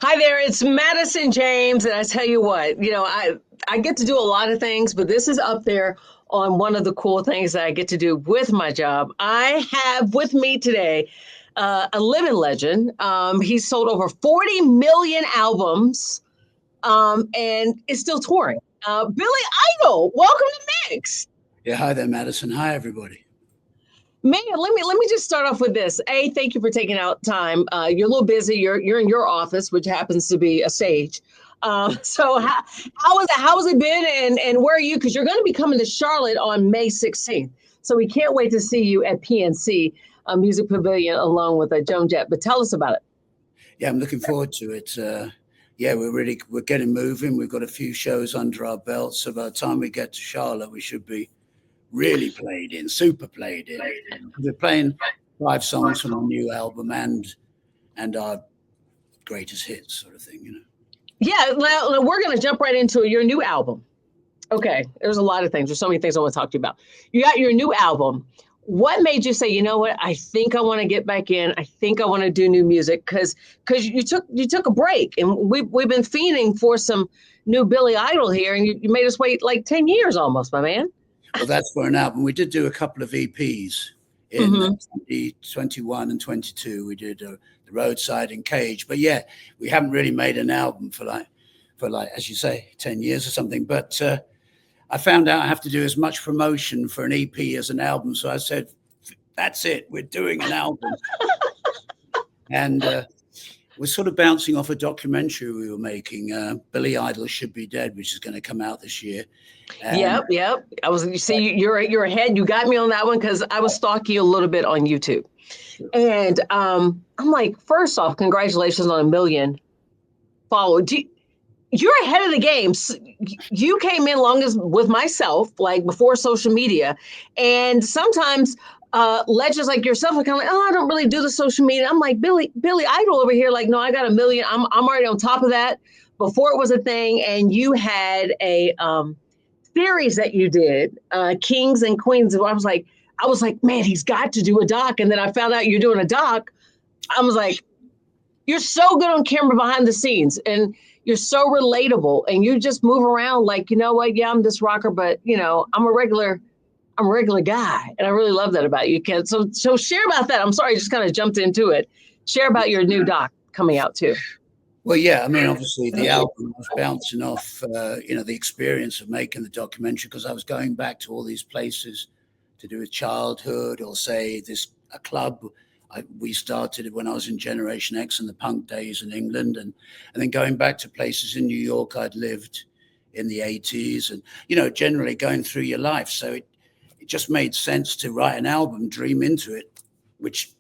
Hi there, it's Madison James, and I tell you what, I get to do a lot of things, but this is up there on one of the cool things that I get to do with my job. I have with me today a living legend. He's sold over 40 million albums, and is still touring. Billy Idol, welcome to Mix. Yeah, hi there, Madison. Hi, everybody. Man, let me just start off with this. A, thank you for taking out time. You're a little busy. You're in your office, which happens to be a stage. So how has it been, and where are you? Because you're going to be coming to Charlotte on May 16th. So we can't wait to see you at PNC Music Pavilion along with Joan Jett. But tell us about it. Yeah, I'm looking forward to it. Yeah, we're getting moving. We've got a few shows under our belts. So by the time we get to Charlotte, we should be really played in, super played in. We're playing 5 songs from our new album and our greatest hits, sort of thing. Yeah, well, we're going to jump right into your new album. Okay, there's a lot of things. There's so many things I want to talk to you about. You got your new album. What made you say, you know what? I think I want to get back in. I think I want to do new music because you took a break, and we've been fiending for some new Billy Idol here, and you made us wait like 10 years almost, my man. Well, that's for an album. We did do a couple of EPs in Mm-hmm. 2021 and 22. We did the Roadside and Cage, but yeah, we haven't really made an album for like as you say 10 years or something. But I found out I have to do as much promotion for an EP as an album, so I said, "That's it. We're doing an album." And we're sort of bouncing off a documentary we were making, Billy Idol Should Be Dead, which is going to come out this year. And Yep, yep. You see, you're ahead. You got me on that one because I was stalking you a little bit on YouTube, and I'm like, first off, congratulations on a million followers. You're ahead of the game. You came in longest with myself, like before social media. And sometimes legends like yourself are kind of like, oh, I don't really do the social media. I'm like, Billy Idol over here, like, no, I got a million. I'm already on top of that before it was a thing. And you had a series that you did, Kings and Queens. I was like, man, he's got to do a doc. And then I found out you're doing a doc. I was like, you're so good on camera behind the scenes, and you're so relatable, and you just move around like, you know what? Yeah, I'm this rocker, but I'm a regular guy. And I really love that about you, Ken. So share about that. I'm sorry, I just kind of jumped into it. Share about your new doc coming out too. well, yeah, I mean, obviously the album was bouncing off, the experience of making the documentary because I was going back to all these places to do with childhood or say a club. We started when I was in Generation X and the punk days in England, and then going back to places in New York I'd lived in the 80s, and generally going through your life. So it just made sense to write an album, dream into it, which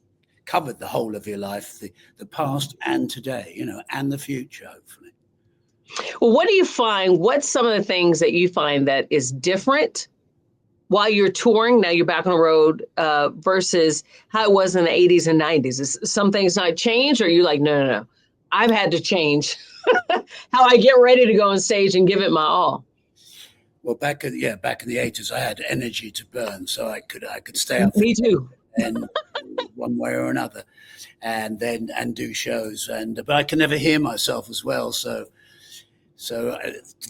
covered the whole of your life, the past and today, and the future, hopefully. Well, what do you find? What's some of the things that you find that is different while you're touring? Now you're back on the road versus how it was in the 80s and 90s. Is some things not changed, or are you like, no, I've had to change how I get ready to go on stage and give it my all? Well, back in the 80s, I had energy to burn, so I could stay up Me too. and one way or another, and do shows, but I can never hear myself as well. So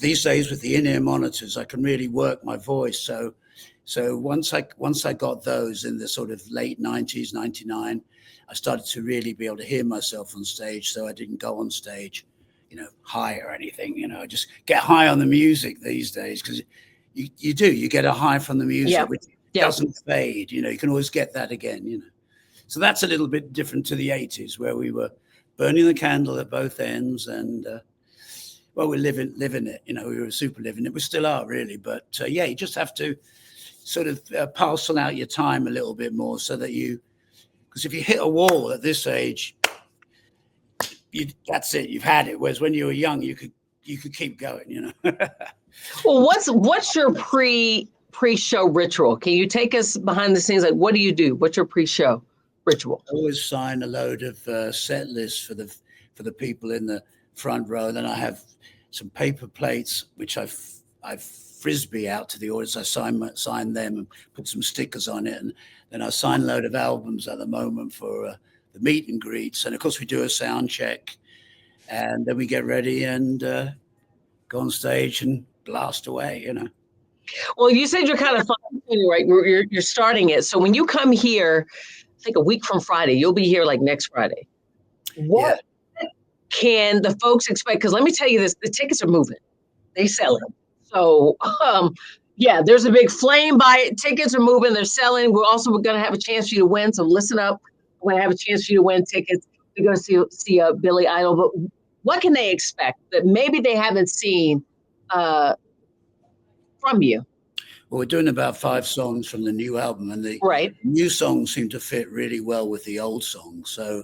these days with the in-ear monitors, I can really work my voice. So once I got those in the sort of late 90s, 99, I started to really be able to hear myself on stage. So I didn't go on stage, high or anything. I just get high on the music these days because you get a high from the music, Yep. which Yep. doesn't fade. You can always get that again. So that's a little bit different to the 80s where we were burning the candle at both ends and. Well, we're living it. We were super living it. We still are, really. But yeah, you just have to sort of parcel out your time a little bit more so that because if you hit a wall at this age, that's it. You've had it. Whereas when you were young, you could keep going. Well, what's your pre-show ritual? Can you take us behind the scenes? Like, what do you do? What's your pre-show ritual? I always sign a load of set lists for the people in the front row. Then I have some paper plates which I frisbee out to the audience. I sign them and put some stickers on it, and then I sign a load of albums at the moment for the meet and greets. And of course, we do a sound check, and then we get ready and go on stage and blast away, you know. Well, you said you're kind of fine, right? You're starting it. So when you come here, I think a week from Friday, you'll be here like next Friday. Yeah. What can the folks expect? Because let me tell you this, the tickets are moving. They sell it. So yeah, there's a big flame by it. Tickets are moving, they're selling. We're gonna have a chance for you to win. So listen up. We're gonna have a chance for you to win tickets. We're gonna see Billy Idol. But what can they expect that maybe they haven't seen from you? Well, we're doing about 5 songs from the new album, and the Right. new songs seem to fit really well with the old songs. So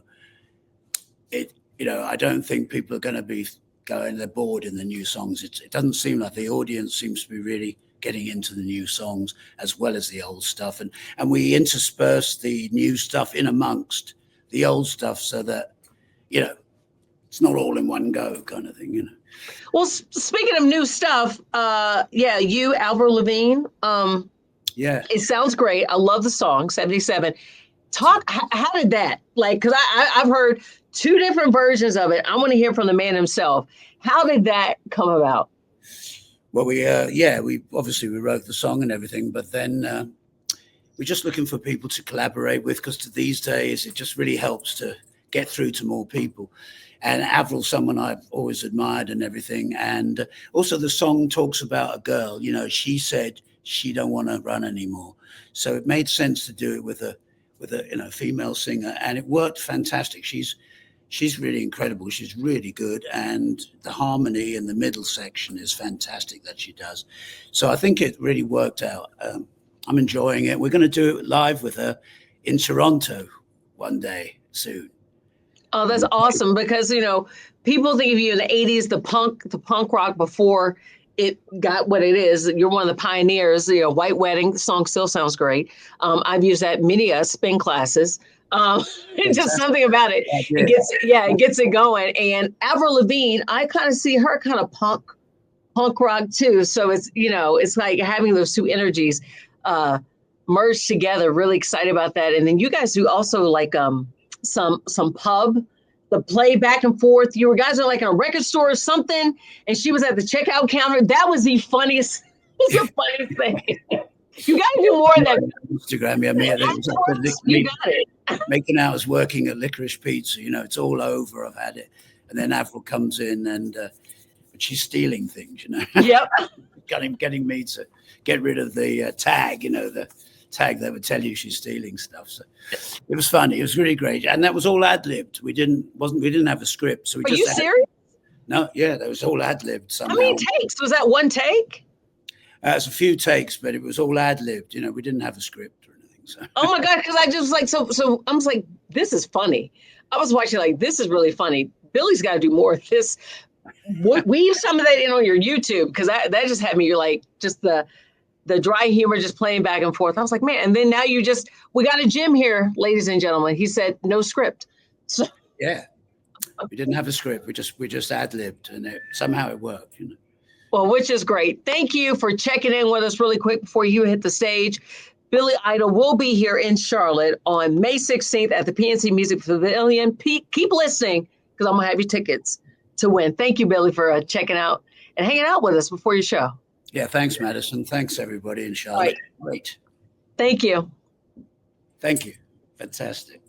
I don't think people are going to be going, they're bored in the new songs. It doesn't seem like the audience seems to be really getting into the new songs as well as the old stuff. And we intersperse the new stuff in amongst the old stuff so that, it's not all in one go kind of thing, Well, speaking of new stuff, you, Avril Lavigne, Yeah. it sounds great. I love the song 77. How did that, because I've heard 2 different versions of it. I want to hear from the man himself. How did that come about? Well, we obviously we wrote the song and everything, but then we're just looking for people to collaborate with, because these days it just really helps to get through to more people. And Avril's someone I've always admired and everything. And also the song talks about a girl, she said she don't want to run anymore. So it made sense to do it with a female singer, and it worked fantastic. She's really incredible. She's really good, and the harmony in the middle section is fantastic that she does. So I think it really worked out. I'm enjoying it. We're going to do it live with her in Toronto one day soon. Oh, that's awesome, because people think of you in the 80s, the punk rock before it got what it is. You're one of the pioneers. White Wedding, the song still sounds great. I've used that many spin classes. It's just something about it. It gets it going. And Avril Lavigne, I kind of see her kind of punk rock too. So it's like having those 2 energies merged together. Really excited about that. And then you guys do also like some pub, the play back and forth. You guys are like in a record store or something, and she was at the checkout counter. That was the funniest. It was the funniest thing. You got to do more of that. Instagram, You got it. Making out as working at Licorice Pizza. It's all over. I've had it, and then Avril comes in, and but she's stealing things. Yep. getting me to get rid of the tag. The tag that would tell you she's stealing stuff. So it was funny. It was really great, and that was all ad-libbed. We didn't have a script. So Are you serious? No, yeah, that was all ad-libbed somehow. How many takes was that? 1 take? It's a few takes, but it was all ad-libbed. We didn't have a script or anything. So. Oh my God! Because I just so I was like, this is funny. I was watching this is really funny. Billy's got to do more of this. Weave some of that in on your YouTube, because that just had me. You're like just the dry humor just playing back and forth. I was like, man. And then now we got a Jim here, ladies and gentlemen. He said no script. So yeah, we didn't have a script. We just ad-libbed, and somehow it worked. Well, which is great. Thank you for checking in with us really quick before you hit the stage. Billy Idol will be here in Charlotte on May 16th at the PNC Music Pavilion. Keep listening, because I'm going to have your tickets to win. Thank you, Billy, for checking out and hanging out with us before your show. Yeah, thanks, Madison. Thanks, everybody in Charlotte. Right. Great. Thank you. Thank you. Fantastic.